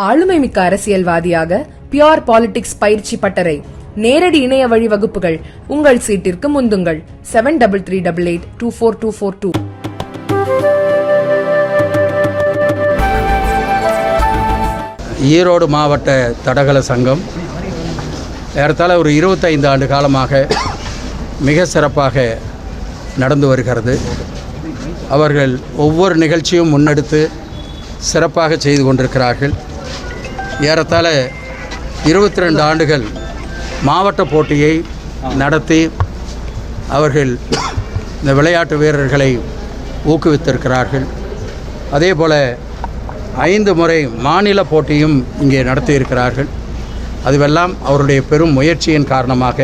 ஆளுமைமிக்க அரசியல்வாதியாக pure politics பயிற்சி பட்டறை, நேரடி இணைய வழி வகுப்புகள். உங்கள் சீட்டிற்கு முந்துங்கள். 7338824242. ஈரோடு மாவட்ட தடகள சங்கம் ஏறத்தாழ ஒரு 25 ஆண்டு காலமாக மிக சிறப்பாக நடந்து வருகிறது. அவர்கள் ஒவ்வொரு நிகழ்ச்சியும் முன்னெடுத்து சிறப்பாக செய்து கொண்டிருக்கிறார்கள். ஏறத்தாழ 22 ஆண்டுகள் மாவட்ட போட்டியை நடத்தி அவர்கள் இந்த விளையாட்டு வீரர்களை ஊக்குவித்திருக்கிறார்கள். அதே போல் 5 முறை மாநில போட்டியும் இங்கே நடத்தியிருக்கிறார்கள். அதுவெல்லாம் அவருடைய பெரும் முயற்சியின் காரணமாக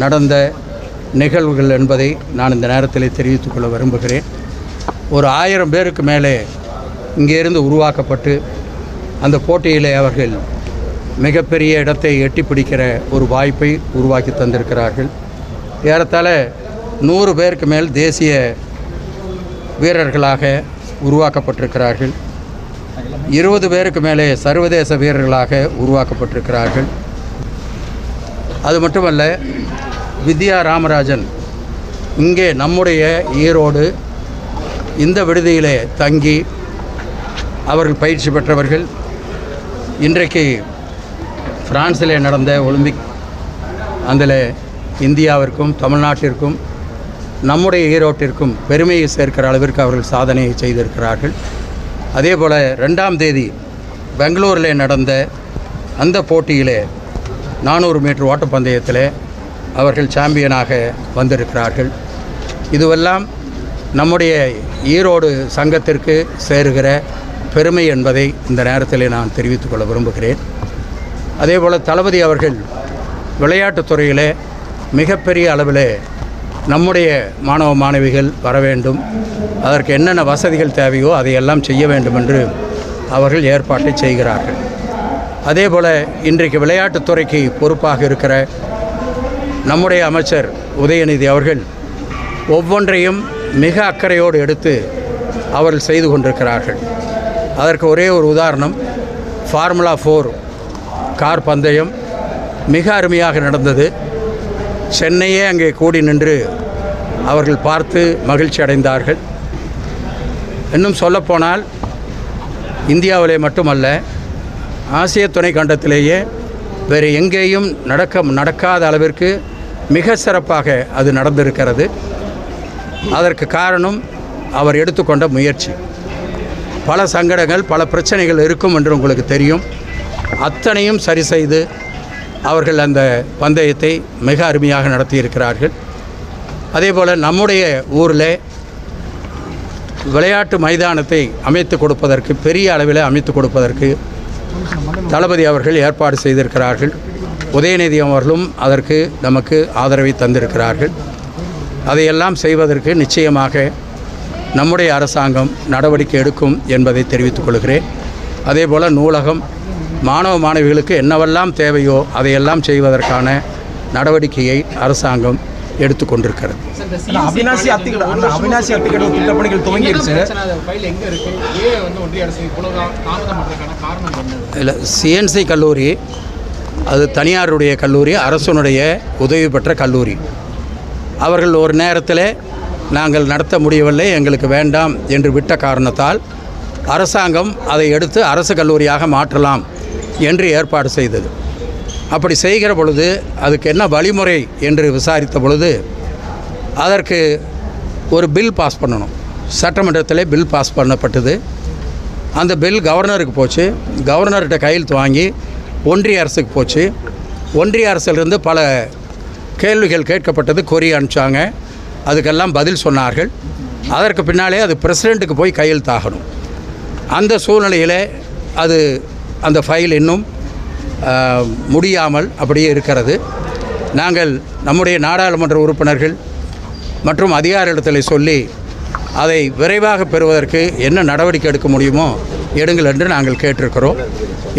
நடந்த நிகழ்வுகள் என்பதை நான் இந்த நேரத்தில் தெரிவித்துக்கொள்ள விரும்புகிறேன். ஒரு 1000 பேருக்கு மேலே இங்கேருந்து உருவாக்கப்பட்டு அந்த போட்டியிலே அவர்கள் மிகப்பெரிய இடத்தை எட்டி பிடிக்கிற ஒரு வாய்ப்பை உருவாக்கி தந்திருக்கிறார்கள். ஏறத்தாழ 100 பேருக்கு மேல் தேசிய வீரர்களாக உருவாக்கப்பட்டிருக்கிறார்கள். 20 பேருக்கு மேலே சர்வதேச வீரர்களாக உருவாக்கப்பட்டிருக்கிறார்கள். அது மட்டுமல்ல, வித்யா ராமராஜன் இங்கே நம்முடைய ஈரோடு இந்த விடுதியிலே தங்கி அவர்கள் பயிற்சி பெற்றவர்கள். இன்றைக்கு பிரான்சிலே நடந்த ஒலிம்பிக் அதில் இந்தியாவிற்கும் தமிழ்நாட்டிற்கும் நம்முடைய ஈரோட்டிற்கும் பெருமையை சேர்க்கிற அளவிற்கு அவர்கள் சாதனையை செய்திருக்கிறார்கள். அதே போல் 2ஆம் தேதி பெங்களூரில் நடந்த அந்த போட்டியிலே 400 மீட்டர் ஓட்டப்பந்தயத்தில் அவர்கள் சாம்பியனாக வந்திருக்கிறார்கள். இதுவெல்லாம் நம்முடைய ஈரோடு சங்கத்திற்கு சேருகிற பெருமை என்பதை இந்த நேரத்தில் நான் தெரிவித்துக்கொள்ள விரும்புகிறேன். அதே போல் தளபதி அவர்கள் விளையாட்டுத்துறையில் மிகப்பெரிய அளவில் நம்முடைய மாணவ மாணவிகள் வர வேண்டும், அதற்கு என்னென்ன வசதிகள் தேவையோ அதையெல்லாம் செய்ய வேண்டும் என்று அவர்கள் ஏற்பாட்டை செய்கிறார்கள். அதே போல் இன்றைக்கு விளையாட்டுத்துறைக்கு பொறுப்பாக இருக்கிற நம்முடைய அமைச்சர் உதயநிதி அவர்கள் ஒவ்வொன்றையும் மிக அக்கறையோடு எடுத்து அவர்கள் செய்து கொண்டிருக்கிறார்கள். அதற்கு ஒரே ஒரு உதாரணம், ஃபார்முலா 4 கார் பந்தயம் மிக அருமையாக நடந்தது. சென்னையே அங்கே கூடி நின்று அவர்கள் பார்த்து மகிழ்ச்சி அடைந்தார்கள். இன்னும் சொல்லப்போனால் இந்தியாவிலே மட்டுமல்ல, ஆசிய துணை கண்டத்திலேயே வேறு எங்கேயும் நடக்காத அளவிற்கு மிக சிறப்பாக அது நடந்திருக்கிறது. அதற்கு காரணம் அவர் எடுத்துக்கொண்ட முயற்சி. பல சங்கடங்கள், பல பிரச்சனைகள் இருக்கும் என்று உங்களுக்கு தெரியும். அத்தனையும் சரி செய்து அவர்கள் அந்த பந்தயத்தை மிக அருமையாக நடத்தியிருக்கிறார்கள். அதே போல் நம்முடைய ஊரில் விளையாட்டு மைதானத்தை அமைத்து கொடுப்பதற்கு, பெரிய அளவில் அமைத்து கொடுப்பதற்கு தளபதி அவர்கள் ஏற்பாடு செய்திருக்கிறார்கள். உதயநிதி அவர்களும் அதற்கு நமக்கு ஆதரவை தந்திருக்கிறார்கள். அதையெல்லாம் செய்வதற்கு நிச்சயமாக நம்முடைய அரசாங்கம் நடவடிக்கை எடுக்கும் என்பதை தெரிவித்துக் கொள்கிறேன். அதே போல் நூலகம், மாணவ மாணவிகளுக்கு என்னவெல்லாம் தேவையோ அதையெல்லாம் செய்வதற்கான நடவடிக்கையை அரசாங்கம் எடுத்துக்கொண்டிருக்கிறது. அவினாசி அத்திக்கடவு திட்டப்பணிகள் துவங்கிருச்சு. இல்லை, சிஎன்சி கல்லூரி அது தனியாருடைய கல்லூரி, அரசனுடைய உதவி பெற்ற கல்லூரி. அவர்கள் ஒரு நேரத்தில் நாங்கள் நடத்த முடியவில்லை, எங்களுக்கு வேண்டாம் என்று விட்ட காரணத்தால் அரசாங்கம் அதை எடுத்து அரசு கல்லூரியாக மாற்றலாம் என்று ஏற்பாடு செய்தது. அப்படி செய்கிற பொழுது அதுக்கு என்ன வழிமுறை என்று விசாரித்த பொழுது அதற்கு ஒரு பில் பாஸ் பண்ணணும். சட்டமன்றத்தில் பில் பாஸ் பண்ணப்பட்டது. அந்த பில் கவர்னருக்கு போச்சு. கவர்னர்கிட்ட கையெழுத்து வாங்கி ஒன்றிய அரசுக்கு போச்சு. ஒன்றிய அரசிலிருந்து பல கேள்விகள் கேட்கப்பட்டது, கொரி அனுப்பிச்சாங்க. அதுக்கெல்லாம் பதில் சொன்னார்கள். அதற்கு பின்னாலே அது பிரசிடெண்ட்டுக்கு போய் கையெழுத்தாகணும். அந்த சூழ்நிலையில் அந்த ஃபைல் இன்னும் முடியாமல் அப்படியே இருக்கிறது. நாங்கள் நம்முடைய நாடாளுமன்ற உறுப்பினர்கள் மற்றும் அதிகாரிகளிடத்தில் சொல்லி அதை விரைவாக பெறுவதற்கு என்ன நடவடிக்கை எடுக்க முடியுமோ எடுங்கள் என்று நாங்கள் கேட்டிருக்கிறோம்.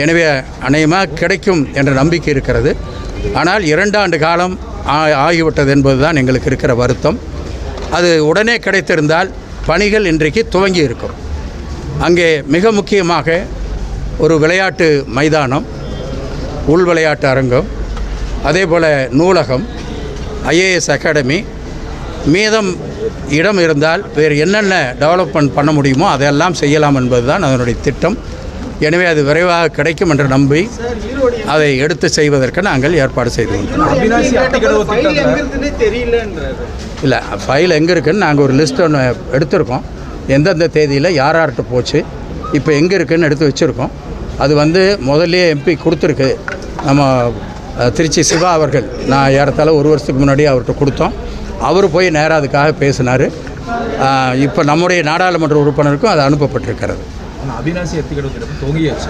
எனவே அநேகமாக கிடைக்கும் என்ற நம்பிக்கை இருக்கிறது. ஆனால் 2 ஆண்டு காலம் ஆகிவிட்டது என்பது தான் எங்களுக்கு இருக்கிற வருத்தம். அது உடனே கிடைத்திருந்தால் பணிகள் இன்றைக்கு துவங்கி இருக்கும். அங்கே மிக முக்கியமாக ஒரு விளையாட்டு மைதானம், உள் விளையாட்டு அரங்கம், அதே போல் நூலகம், IAS அகாடமி, மீதம் இடம் இருந்தால் வேறு என்னென்ன டெவலப்மெண்ட் பண்ண முடியுமோ அதையெல்லாம் செய்யலாம் என்பது தான் அதனுடைய திட்டம். எனவே அது விரைவாக கிடைக்கும் என்று நம்பி அதை எடுத்து செய்வதற்கு நாங்கள் ஏற்பாடு செய்தோம். இல்லை, ஃபைல் எங்கே இருக்குதுன்னு நாங்கள் ஒரு லிஸ்ட் ஒன்று எடுத்திருக்கோம். எந்தெந்த தேதியில் யார்கிட்ட போச்சு, இப்போ எங்கே இருக்குதுன்னு எடுத்து வச்சுருக்கோம். அது வந்து முதல்ல MP கொடுத்துருக்கு. நம்ம திருச்சி சிவா அவர்கள், நான் ஏறத்தாழ 1 வருஷத்துக்கு முன்னாடி அவர்கிட்ட கொடுத்தோம். அவர் போய் நேராக அதுக்காக பேசினார். இப்போ நம்முடைய நாடாளுமன்ற உறுப்பினருக்கும் அது அனுப்பப்பட்டிருக்கிறது. அவினாசி அத்திக்கடவு துவங்கியாச்சு,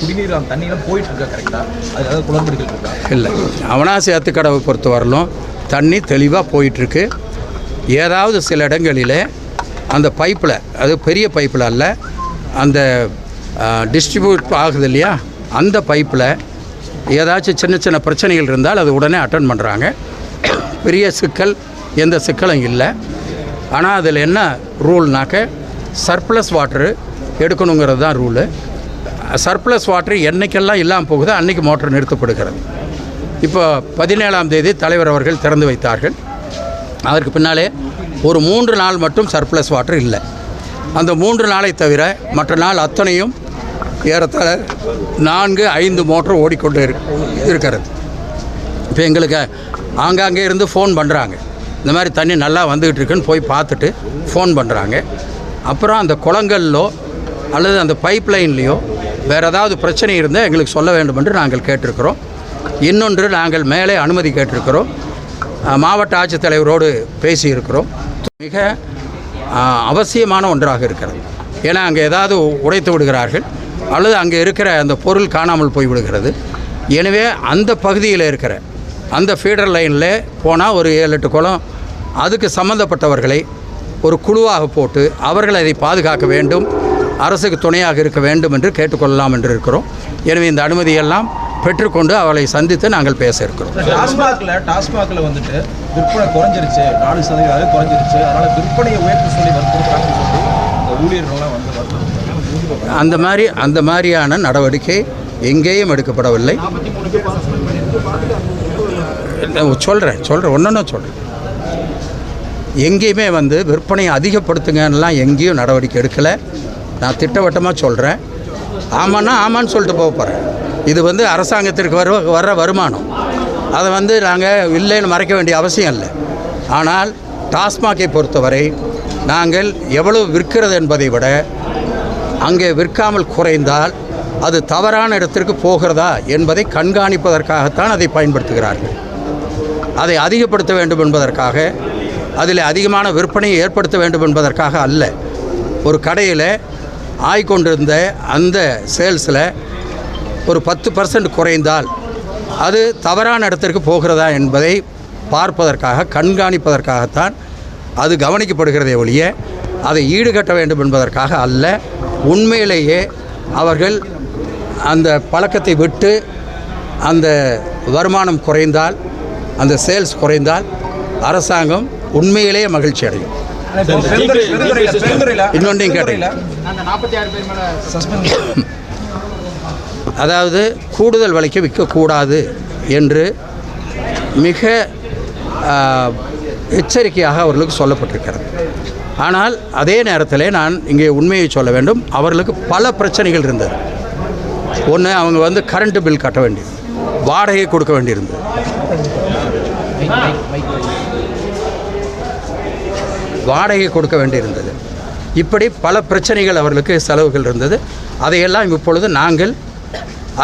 குடிநீர் தண்ணியெல்லாம் போயிட்டு இருக்கா கரெக்டாக? அது ஏதாவது குளறுபடிகள் இருக்கா? இல்லை, அவினாசி அத்திக்கடவை பொறுத்த வரலும் தண்ணி தெளிவாக போயிட்டுருக்கு. ஏதாவது சில இடங்களில் அந்த பைப்பில், அது பெரிய பைப்பில் அல்ல, அந்த டிஸ்ட்ரிபியூட் ஆகுது இல்லையா, அந்த பைப்பில் ஏதாச்சும் சின்ன சின்ன பிரச்சனைகள் இருந்தால் அது உடனே அட்டன் பண்ணுறாங்க. பெரிய சிக்கல், எந்த சிக்கலும் இல்லை. ஆனால் அதில் என்ன ரூல்னாக்க சர்ப்ளஸ் வாட்டரு எடுக்கணுங்கிறது தான் ரூலு. சர்ப்ளஸ் வாட்டர் என்றைக்கெல்லாம் இல்லாமல் போகுதோ அன்றைக்கி மோட்டர் நிறுத்தப்படுகிறது. இப்போ 17ஆம் தேதி தலைவர் அவர்கள் திறந்து வைத்தார்கள். அதற்கு பின்னாலே ஒரு 3 நாள் மட்டும் சர்ப்ளஸ் வாட்டர் இல்லை. அந்த 3 நாளை தவிர மற்ற நாள் அத்தனையும் ஏறத்தாழ 4-5 மோட்டர் ஓடிக்கொண்டு இருக்கிறது. இப்போ எங்களுக்கு ஆங்காங்கே இருந்து ஃபோன் பண்ணுறாங்க, இந்த மாதிரி தண்ணி நல்லா வந்துக்கிட்டு இருக்குன்னு போய் பார்த்துட்டு ஃபோன் பண்ணுறாங்க. அப்புறம் அந்த குளங்கள்லோ அல்லது அந்த பைப் லைன்லேயோ வேறு ஏதாவது பிரச்சனை இருந்தால் எங்களுக்கு சொல்ல வேண்டும் என்று நாங்கள் கேட்டிருக்கிறோம். இன்னொன்று, நாங்கள் மேலே அனுமதி கேட்டிருக்கிறோம். மாவட்ட ஆட்சித்தலைவரோடு பேசியிருக்கிறோம். மிக அவசியமான ஒன்றாக இருக்கிறது. ஏன்னா அங்கே ஏதாவது உடைத்து விடுகிறார்கள் அல்லது அங்கே இருக்கிற அந்த பொருள் காணாமல் போய் விடுகிறது. எனவே அந்த பகுதியில் இருக்கிற அந்த ஃபீடர் லைனில் போனால் ஒரு 7-8 குளம், அதுக்கு சம்மந்தப்பட்டவர்களை ஒரு குழுவாக போட்டு அவர்கள் அதை பாதுகாக்க வேண்டும், அரசுக்கு துணையாக இருக்க வேண்டும் என்று கேட்டுக்கொள்ளலாம் என்று இருக்கிறோம். எனவே இந்த அனுமதியெல்லாம் பெற்றுக்கொண்டு அவளை சந்தித்து நாங்கள் பேச இருக்கிறோம். டாஸ்மாகில் வந்துட்டு விற்பனை குறைஞ்சிருச்சு, 4% குறைஞ்சிருச்சு, அதனால் விற்பனையை உயர்த்த சொல்லி வற்புறுத்துறாங்கன்னு சொல்லி ஊழியர்கள்லாம் வந்து அந்த மாதிரியான நடவடிக்கை எங்கேயும் எடுக்கப்படவில்லை. சொல்கிறேன் ஒன்று சொல்கிறேன். எங்கேயுமே வந்து விற்பனையை அதிகப்படுத்துங்கன்னெலாம் எங்கேயும் நடவடிக்கை எடுக்கலை. நான் திட்டவட்டமாக சொல்கிறேன். ஆமான்னா ஆமான்னு சொல்லிட்டு போக போகிறேன். இது வந்து அரசாங்கத்திற்கு வர்ற வருமானம். அதை வந்து நாங்கள் இல்லைன்னு மறைக்க வேண்டிய அவசியம் இல்லை. ஆனால் டாஸ்மாகை பொறுத்தவரை நாங்கள் எவ்வளவு விற்கிறது என்பதை விட அங்கே விற்காமல் குறைந்தால் அது தவறான இடத்திற்கு போகிறதா என்பதை கண்காணிப்பதற்காகத்தான் அதை பயன்படுத்துகிறார்கள். அதை அதிகப்படுத்த வேண்டும் என்பதற்காக, அதில் அதிகமான விற்பனையை ஏற்படுத்த வேண்டும் என்பதற்காக அல்ல. ஒரு கடையில் ஆய்கொண்டிருந்த அந்த சேல்ஸில் ஒரு 10% குறைந்தால் அது தவறான இடத்திற்கு போகிறதா என்பதை பார்ப்பதற்காக, கண்காணிப்பதற்காகத்தான் அது கவனிக்கப்படுகிறதே ஒழிய அதை ஈடுகட்ட வேண்டும் என்பதற்காக அல்ல. உண்மையிலேயே அவர்கள் அந்த பழக்கத்தை விட்டு அந்த வருமானம் குறைந்தால், அந்த சேல்ஸ் குறைந்தால் அரசாங்கம் உண்மையிலேயே மகிழ்ச்சி அடையும். இன்னொன்றையும் கேட்டீங்க, அதாவது கூடுதல் விலைக்கு விற்கக்கூடாது என்று மிக எச்சரிக்கையாக அவர்களுக்கு சொல்லப்பட்டிருக்கிறது. ஆனால் அதே நேரத்தில் நான் இங்கே உண்மையை சொல்ல வேண்டும், அவர்களுக்கு பல பிரச்சனைகள் இருந்தது. ஒன்று, அவங்க வந்து கரண்ட்டு பில் கட்ட வேண்டியது, வாடகை கொடுக்க வேண்டியிருந்தது, இப்படி பல பிரச்சனைகள் அவர்களுக்கு செலவுகள் இருந்தது. அதையெல்லாம் இப்பொழுது நாங்கள்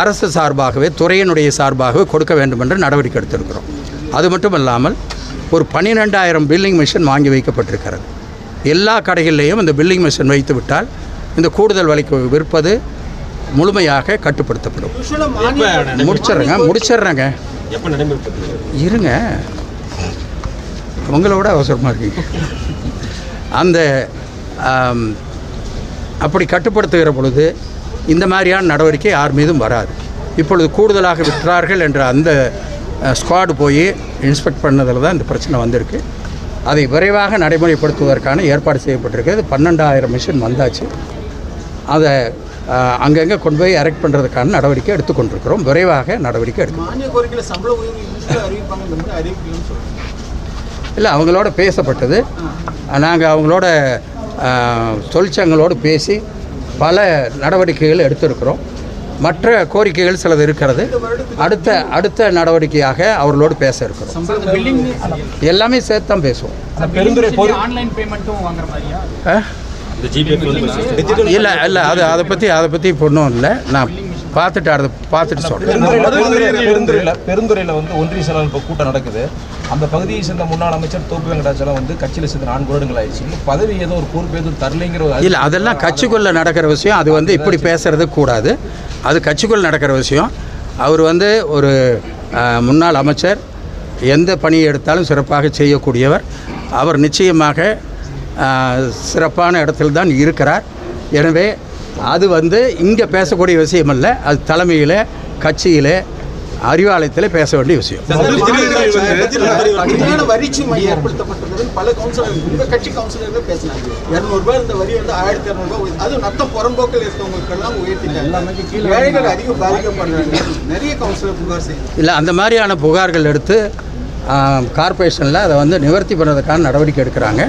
அரசு சார்பாகவே, துறையினுடைய சார்பாகவே கொடுக்க வேண்டும் என்று நடவடிக்கை எடுத்திருக்கிறோம். அது மட்டும் இல்லாமல் ஒரு 12,000 பில்லிங் மிஷின் வாங்கி வைக்கப்பட்டிருக்கிறது. எல்லா கடைகளிலேயும் இந்த பில்லிங் மிஷின் வைத்து விட்டால் இந்த கூடுதல் விலைக்கு விற்பது முழுமையாக கட்டுப்படுத்தப்படும். முடிச்சிடுறேங்க இருங்க, உங்களோட அவசரமாக இருக்கீங்க. அந்த அப்படி கட்டுப்படுத்துகிற பொழுது இந்த மாதிரியான நடவடிக்கை யார் மீதும் வராது. இப்பொழுது கூடுதலாக விற்றார்கள் என்ற அந்த ஸ்குவாடு போய் இன்ஸ்பெக்ட் பண்ணதில் தான் இந்த பிரச்சனை வந்திருக்கு. அதை விரைவாக நடைமுறைப்படுத்துவதற்கான ஏற்பாடு செய்யப்பட்டிருக்கிறது. 12,000 மிஷின் வந்தாச்சு. அதை அங்கங்கே கொண்டு போய் எரெக்ட் பண்ணுறதுக்கான நடவடிக்கை எடுத்துக்கொண்டிருக்கிறோம். விரைவாக நடவடிக்கை எடுக்கும். இல்லை, அவங்களோட பேசப்பட்டது. நாங்கள் அவங்களோட தொழிற்சங்களோடு பேசி பல நடவடிக்கைகள் எடுத்திருக்கிறோம். மற்ற கோரிக்கைகள் சிலது இருக்கிறது. அடுத்த நடவடிக்கையாக அவர்களோடு பேச இருக்கிறோம். எல்லாமே சேர்த்து தான் பேசுவோம். இல்லை இல்லை, அதை பற்றி இப்போ ஒன்றும் இல்லை. நான் பார்த்துட்டு சொல்கிறேன். பெருந்துறையில் வந்து ஒன்றிய செயலாளர் இப்போ கூட்டம் நடக்குது. அந்த பகுதியை சேர்ந்த முன்னாள் அமைச்சர் தோப்பு வெங்கடாச்சலம் வந்து கட்சியில் சேர்ந்து 4 வருடங்கள் ஆயிடுச்சு. இன்னும் பதவி ஏதோ ஒரு பொறுப்பு எதுவும் தரலைங்கிற இல்லை, அதெல்லாம் கட்சிக்குள்ளே நடக்கிற விஷயம். அது வந்து இப்படி பேசுறது கூடாது. அது கட்சிக்குள்ளே நடக்கிற விஷயம். அவர் வந்து ஒரு முன்னாள் அமைச்சர், எந்த பணியை எடுத்தாலும் சிறப்பாக செய்யக்கூடியவர். அவர் நிச்சயமாக சிறப்பான இடத்தில் தான் இருக்கிறார். எனவே அது வந்து இங்கே பேசக்கூடிய விஷயம் அல்ல. அது தலைமையில், கட்சியில், அறிவாலயத்தில் பேச வேண்டிய விஷயம். பல கவுன்சிலர் கட்சி கவுன்சிலர்கள் பேசினாங்க. 200 ரூபாய் இந்த வரி வந்து 1200 ரூபாய், அது நத்த புறம்போக்கில் இருக்கவங்களுக்கெல்லாம் உயர்த்திட்டாங்க. ஏழைகள் அதிகம் பாதிக்கப்படுறாங்க. நிறைய கவுன்சிலர் புகார் செய்யுது. இல்லை, அந்த மாதிரியான புகார்கள் எடுத்து கார்பரேஷனில் அதை வந்து நிவர்த்தி பண்ணுறதுக்கான நடவடிக்கை எடுக்கிறாங்க.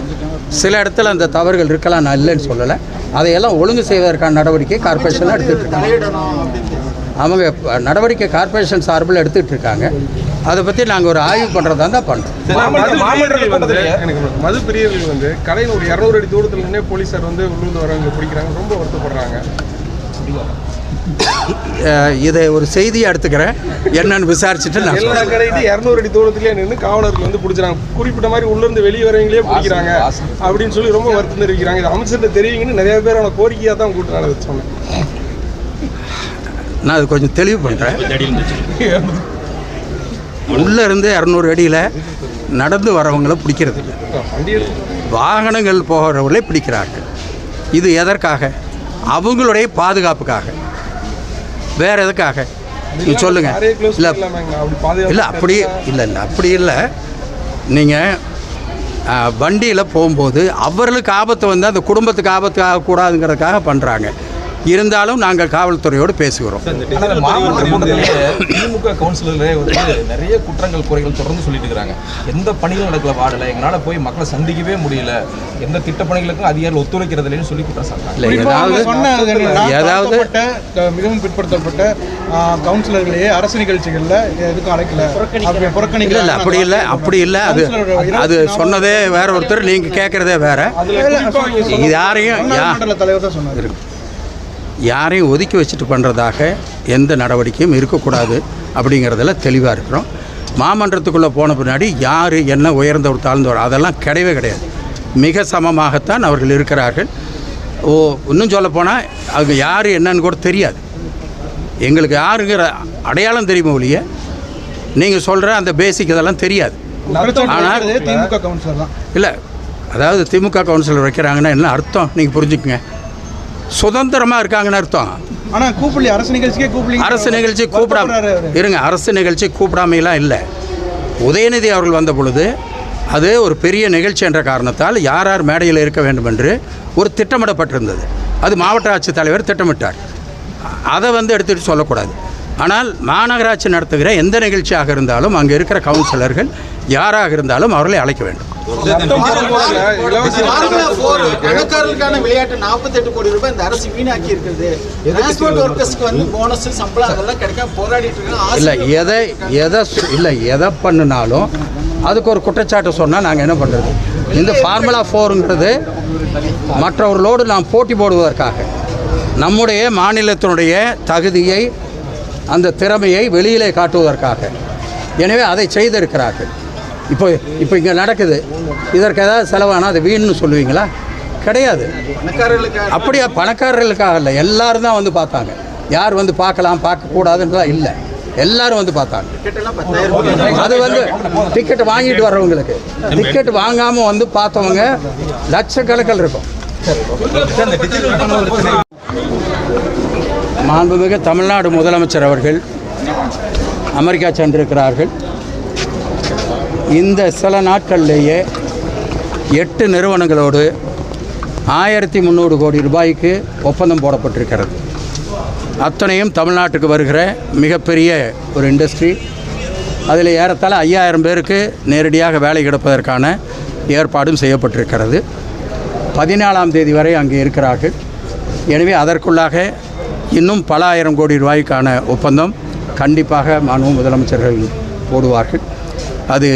சில இடத்துல அந்த தவறுகள் இருக்கலாம், நான் இல்லைன்னு சொல்லலை. அதையெல்லாம் ஒழுங்கு செய்வதற்கான நடவடிக்கை கார்பரேஷனில் எடுத்துகிட்டு இருக்காங்க. அவங்க நடவடிக்கை கார்பரேஷன் சார்பில் எடுத்துகிட்டு இருக்காங்க. அதை பற்றி நாங்கள் ஒரு ஆய்வு பண்ணுறதா தான் பண்ணுறோம். மது பிரியர்கள் வந்து கடையில் ஒரு 200 அடி தூரத்தில் நின்று போலீஸார் வந்து உள்ளூர்ந்து வரவங்க பிடிக்கிறாங்க, ரொம்ப வருத்தப்படுறாங்க. இதை ஒரு செய்தியை எடுத்துக்கிறேன், என்னன்னு விசாரிச்சுட்டு நான் எல்லா கடையிட்டு 200 அடி தூரத்திலே நின்று காவலர்கள் வந்து பிடிச்சாங்க. குறிப்பிட்ட மாதிரி உள்ளிருந்து வெளியே வரவங்களே பிடிக்கிறாங்க அப்படின்னு சொல்லி ரொம்ப வருத்தம் தெரிவிக்கிறாங்க. இது அமைச்சர்கிட்ட தெரியுங்கன்னு நிறைய பேரோட கோரிக்கையாக தான் கூட்டுறாங்க சொன்னேன். நான் அது கொஞ்சம் தெளிவு பண்ணுறேன். உள்ளே இருந்து 200 அடியில் நடந்து வரவங்களை பிடிக்கிறது இல்லை, வாகனங்கள் போகிறவங்களே பிடிக்கிறாங்க. இது எதற்காக? அவங்களுடைய பாதுகாப்புக்காக. வேறு எதுக்காக நீங்கள் சொல்லுங்கள். இல்லை இல்லை, அப்படி இல்லை. நீங்கள் வண்டியில் போகும்போது அவர்களுக்கு ஆபத்து வந்து அந்த குடும்பத்துக்கு ஆபத்து ஆகக்கூடாதுங்கிறதுக்காக பண்ணுறாங்க. இருந்தாலும் நாங்கள் காவல்துறையோடு பேசுகிறோம். திமுக கவுன்சிலர்களே வந்து நிறைய குற்றங்கள் குறைகள் தொடர்ந்து சொல்லிட்டு இருக்கிறாங்க. எந்த பணிகளும் நடக்கல, வாடலை, எங்களால் போய் மக்களை சந்திக்கவே முடியல, எந்த திட்டப்பணிகளுக்கும் அதிகாரிகள் ஒத்துழைக்கிறது இல்லைன்னு சொல்லி குற்றம் சாட்டுறாங்க. ஏதாவது மிகவும் பிற்படுத்தப்பட்ட கவுன்சிலர்களையே அரசு நிகழ்ச்சிகளில் எதுக்கும் அழைக்கல, புறக்கணிக்கல. இல்லை, அப்படி இல்லை. அது சொன்னதே வேற ஒருத்தர், நீங்கள் கேட்குறதே வேற. யாரையும் ஒதுக்கி வச்சுட்டு பண்ணுறதாக எந்த நடவடிக்கையும் இருக்கக்கூடாது அப்படிங்கிறதுல தெளிவாக இருக்கிறோம். மாமன்றத்துக்குள்ளே போன பின்னாடி யார் என்ன உயர்ந்தவர் தாழ்ந்தவர் அதெல்லாம் கிடையவே கிடையாது. மிக சமமாகத்தான் அவர்கள் இருக்கிறார்கள். இன்னும் சொல்லப்போனால் அவங்க யார் என்னன்னு கூட தெரியாது. எங்களுக்கு யாருங்கிற அடையாளம் தெரியுமா ஒழிய நீங்கள் சொல்கிற அந்த பேசிக் இதெல்லாம் தெரியாது. ஆனால் திமுக கவுன்சிலர் தான் இல்லை, அதாவது திமுக கவுன்சிலர் வைக்கிறாங்கன்னா என்ன அர்த்தம் நீங்கள் புரிஞ்சுக்குங்க. சுதந்திரமாக இருக்காங்கன்னு அர்த்தம். ஆனால் கூப்பிடல, அரசு நிகழ்ச்சிக்கே அரசு நிகழ்ச்சி கூப்பிடாம இருங்க. அரசு நிகழ்ச்சி கூப்பிடாமையெல்லாம் இல்லை. உதயநிதி அவர்கள் வந்த பொழுது அது ஒரு பெரிய நிகழ்ச்சி என்ற காரணத்தால் யார் யார் மேடையில் இருக்க வேண்டும் என்று ஒரு திட்டமிடப்பட்டிருந்தது. அது மாவட்ட ஆட்சித்தலைவர் திட்டமிட்டார். அதை வந்து எடுத்துகிட்டு சொல்லக்கூடாது. ஆனால் மாநகராட்சி நடத்துகிற எந்த நிகழ்ச்சியாக இருந்தாலும் அங்கே இருக்கிற கவுன்சிலர்கள் யாராக இருந்தாலும் அவர்களை அழைக்க வேண்டும். விளையாட்டு 48 கோடி ரூபாய் இந்த அரசு வீணாக்கி இருக்கிறது. எதை பண்ணினாலும் அதுக்கு ஒரு குற்றச்சாட்டு சொன்னால் நாங்கள் என்ன பண்ணுறது? இந்த ஃபார்முலா 4ங்கிறது மற்றவர்களோடு நாம் போட்டி போடுவதற்காக, நம்முடைய மாநிலத்தினுடைய தகுதியை, அந்த திறமையை வெளியிலே காட்டுவதற்காக. எனவே அதை செய்திருக்கிறார்கள். இப்போ இங்கே நடக்குது. இதற்கு ஏதாவது செலவானால் அது வீணுன்னு சொல்லுவீங்களா? கிடையாது. அப்படியே பணக்காரர்களுக்காக இல்லை, எல்லாரும் தான் வந்து பார்த்தாங்க. யார் வந்து பார்க்கலாம் பார்க்கக்கூடாதுன்றதான் இல்லை, எல்லாரும் வந்து பார்த்தாங்க. அது வந்து டிக்கெட் வாங்கிட்டு வர்றவங்களுக்கு, டிக்கெட் வாங்காமல் வந்து பார்த்தவங்க லட்சக்கணக்கில் இருக்கும். மாண்புமிகு தமிழ்நாடு முதலமைச்சர் அவர்கள் அமெரிக்கா சென்றிருக்கிறார்கள். இந்த சில நாட்களிலேயே 8 நிறுவனங்களோடு 1300 கோடி ரூபாய்க்கு ஒப்பந்தம் போடப்பட்டிருக்கிறது. அத்தனையும் தமிழ்நாட்டுக்கு வருகிற மிகப்பெரிய ஒரு இண்டஸ்ட்ரி. அதில் ஏறத்தாழ 5000 பேருக்கு நேரடியாக வேலை கிடைப்பதற்கான ஏற்பாடும் செய்யப்பட்டிருக்கிறது. 14ஆம் தேதி வரை அங்கே இருக்கிறார்கள். எனவே அதற்குள்ளாக இன்னும் பல ஆயிரம் கோடி ரூபாய்க்கான ஒப்பந்தம் கண்டிப்பாக மாண்பு முதலமைச்சர்கள் போடுவார்கள். அது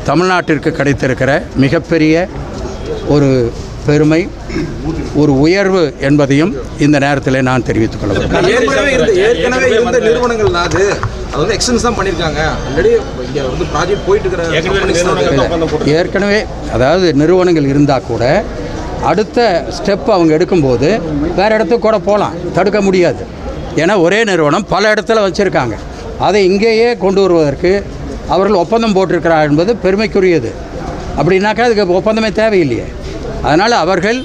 தமிழ்நாட்டிற்கு கிடைத்திருக்கிற மிகப்பெரிய ஒரு பெருமை, ஒரு உயர்வு என்பதையும் இந்த நேரத்தில் நான் தெரிவித்துக் கொள்கிறேன். ஏற்கனவே இருந்த நிறுவனங்கள் அது வந்து எக்ஸ்டென்ஸ் தான் பண்ணியிருக்காங்க. ஆல்ரெடி இங்கே வந்து ப்ராஜெக்ட் போயிட்டு இருக்கிற ஏற்கனவே அதாவது நிறுவனங்கள் இருந்தால் கூட அடுத்த ஸ்டெப் அவங்க எடுக்கும்போது வேறு இடத்துக்கு கூட போகலாம், தடுக்க முடியாது. ஏன்னா ஒரே நிறுவனம் பல இடத்துல வச்சுருக்காங்க. அதை இங்கேயே கொண்டு வருவதற்கு அவர்கள் ஒப்பந்தம் போட்டிருக்கிறார் என்பது பெருமைக்குரியது. அப்படின்னாக்கா அதுக்கு ஒப்பந்தமே தேவையில்லையே. அதனால் அவர்கள்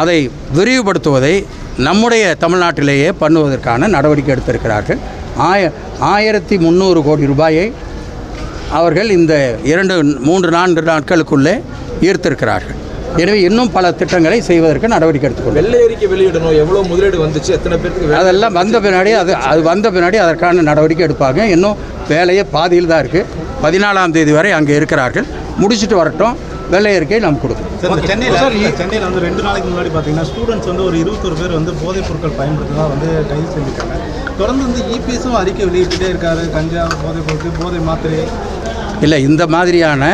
அதை விரிவுபடுத்துவதை நம்முடைய தமிழ்நாட்டிலேயே பண்ணுவதற்கான நடவடிக்கை எடுத்திருக்கிறார்கள். 1300 கோடி ரூபாயை அவர்கள் இந்த 2-3-4 நாட்களுக்குள்ளே ஈர்த்திருக்கிறார்கள். எனவே இன்னும் பல திட்டங்களை செய்வதற்கு நடவடிக்கை எடுத்துக்கொள்ளும். வெள்ளை அறிக்கை வெளியிடணும், எவ்வளோ முதலீடு வந்துச்சு, எத்தனை பேருக்கு, அதெல்லாம் வந்த பின்னாடி அது வந்த பின்னாடி அதற்கான நடவடிக்கை எடுப்பாங்க. இன்னும் வேலையே பாதியில் தான் இருக்குது. 14ஆம் தேதி வரை அங்கே இருக்கிறார்கள். முடிச்சுட்டு வரட்டும், வெள்ளை அறிக்கை நாம் கொடுப்போம். சென்னையில் வந்து 2 நாளைக்கு முன்னாடி பார்த்தீங்கன்னா ஸ்டூடெண்ட்ஸ் வந்து ஒரு 21 பேர் வந்து போதைப் பொருட்கள் பயன்படுத்தினா வந்து கைது செஞ்சுருக்காங்க. தொடர்ந்து வந்து இபிஎஸும் அறிக்கை வெளியிட்டே இருக்காரு, கஞ்சா, போதைப் பொருட்கள், போதை மாத்திரை. இல்லை, இந்த மாதிரியான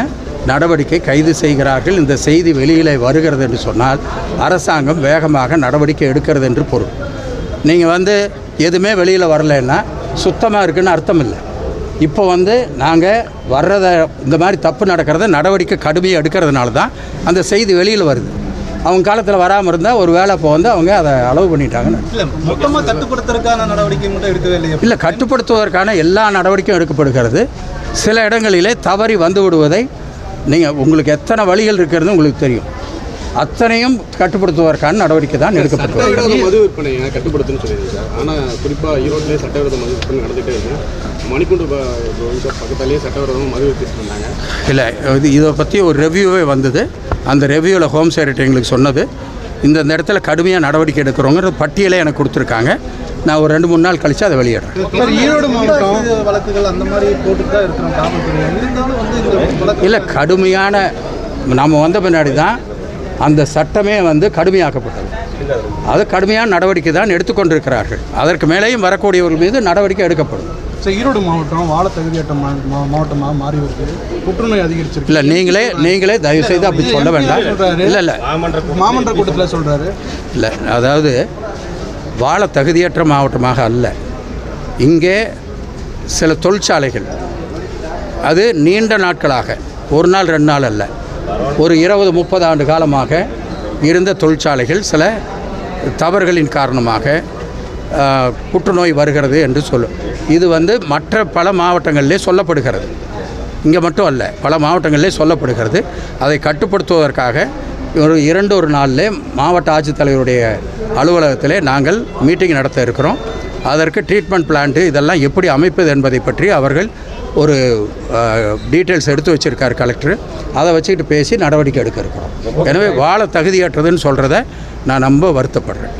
நடவடிக்கை கைது செய்கிறார்கள். இந்த செய்தி வெளியில் வருகிறது என்று சொன்னால் அரசாங்கம் வேகமாக நடவடிக்கை எடுக்கிறது என்று பொருள். நீங்கள் வந்து எதுவுமே வெளியில் வரலைன்னா சுத்தமாக இருக்குன்னு அர்த்தம் இல்லை. இப்போ வந்து நாங்கள் வர்றதை இந்த மாதிரி தப்பு நடக்கிறத நடவடிக்கை கடுமையாக எடுக்கிறதுனால தான் அந்த செய்தி வெளியில் வருது. அவங்க காலத்தில் வராமல் இருந்தால் ஒரு வேலை இப்போ வந்து அவங்க அதை அளவு பண்ணிட்டாங்கன்னு. இல்லை, மொத்தமாக கட்டுப்படுத்துறதுக்கான நடவடிக்கை மட்டும் எடுக்கவே இல்லையா? இல்லை, கட்டுப்படுத்துவதற்கான எல்லா நடவடிக்கையும் எடுக்கப்படுகிறது. சில இடங்களிலே தவறி வந்து விடுவதை நீங்கள் உங்களுக்கு எத்தனை வழிகள் இருக்கிறது உங்களுக்கு தெரியும். அத்தனையும் கட்டுப்படுத்துவதற்கான நடவடிக்கை தான் எடுக்கப்பட்டது. சட்டவிரோத மது விற்பனை கட்டுப்படுத்துன்னு சொல்லியிருக்கேன் சார். ஆனால் குறிப்பாக ஈரோட்டிலே சட்டவிரோத மது விற்பனை நடந்துகிட்டே இருக்குது. மணிக்கூண்டு பக்கத்துலேயே சட்டவிரோதமாக மது விற்றுட்டு இருந்தாங்க. இல்லை, இதை பற்றி ஒரு ரெவ்யூவே வந்தது. அந்த ரெவ்யூவில் ஹோம் செக்ரட்டரி எங்களுக்கு சொன்னது, இந்த இடத்துல கடுமையாக நடவடிக்கை எடுக்கிறவங்க பட்டியலே எனக்கு கொடுத்துருக்காங்க. நான் ஒரு 2-3 நாள் கழித்து அதை வெளியிடுறேன். ஈரோடு மாவட்டம் வழக்குகள் அந்த மாதிரி போட்டுட்டு தான் இருக்கிறோம் காவல்துறை. இருந்தாலும் வந்து இல்லை, கடுமையான நாம் வந்த பின்னாடி தான் அந்த சட்டமே வந்து கடுமையாக்கப்பட்டது. அது கடுமையான நடவடிக்கை தான் எடுத்துக்கொண்டிருக்கிறார்கள். அதற்கு மேலேயும் வரக்கூடியவர்கள் மீது நடவடிக்கை எடுக்கப்படும். ஸோ ஈரோடு மாவட்டம் வாழ தகுதியற்ற மாவட்டமாக மாறி வருது, புற்றுநோய் அதிகரிச்சிருக்கு. இல்லை, நீங்களே தயவுசெய்து அப்படி சொல்ல வேண்டாம். இல்லை மாமன்ற கூட்டத்தில் சொல்கிறாரு. இல்லை, அதாவது வாழ தகுதியற்ற மாவட்டமாக அல்ல. இங்கே சில தொழிற்சாலைகள் அது நீண்ட நாட்களாக 1 நாள் 2 நாள் அல்ல, ஒரு 20-30 ஆண்டு காலமாக இருந்த தொழிற்சாலைகள் சில தவறுகளின் காரணமாக புற்றுநோய் வருகிறது என்று சொல்லும். இது வந்து மற்ற பல மாவட்டங்களிலே சொல்லப்படுகிறது. இங்கே மட்டும் அல்ல, பல மாவட்டங்களிலே சொல்லப்படுகிறது. அதை கட்டுப்படுத்துவதற்காக ஒரு 2 நாளிலே மாவட்ட ஆட்சித்தலைவருடைய அலுவலகத்திலே நாங்கள் மீட்டிங் நடத்த இருக்கிறோம். அதற்கு ட்ரீட்மெண்ட் பிளான்ட்டு இதெல்லாம் எப்படி அமைப்பது என்பதை பற்றி அவர்கள் ஒரு டீட்டெயில்ஸ் எடுத்து வச்சுருக்கார் கலெக்டர். அதை வச்சுக்கிட்டு பேசி நடவடிக்கை எடுக்க இருக்கிறோம். எனவே வாழ தகுதியற்றதுன்னு சொல்கிறத நான் ரொம்ப வருத்தப்படுறேன்.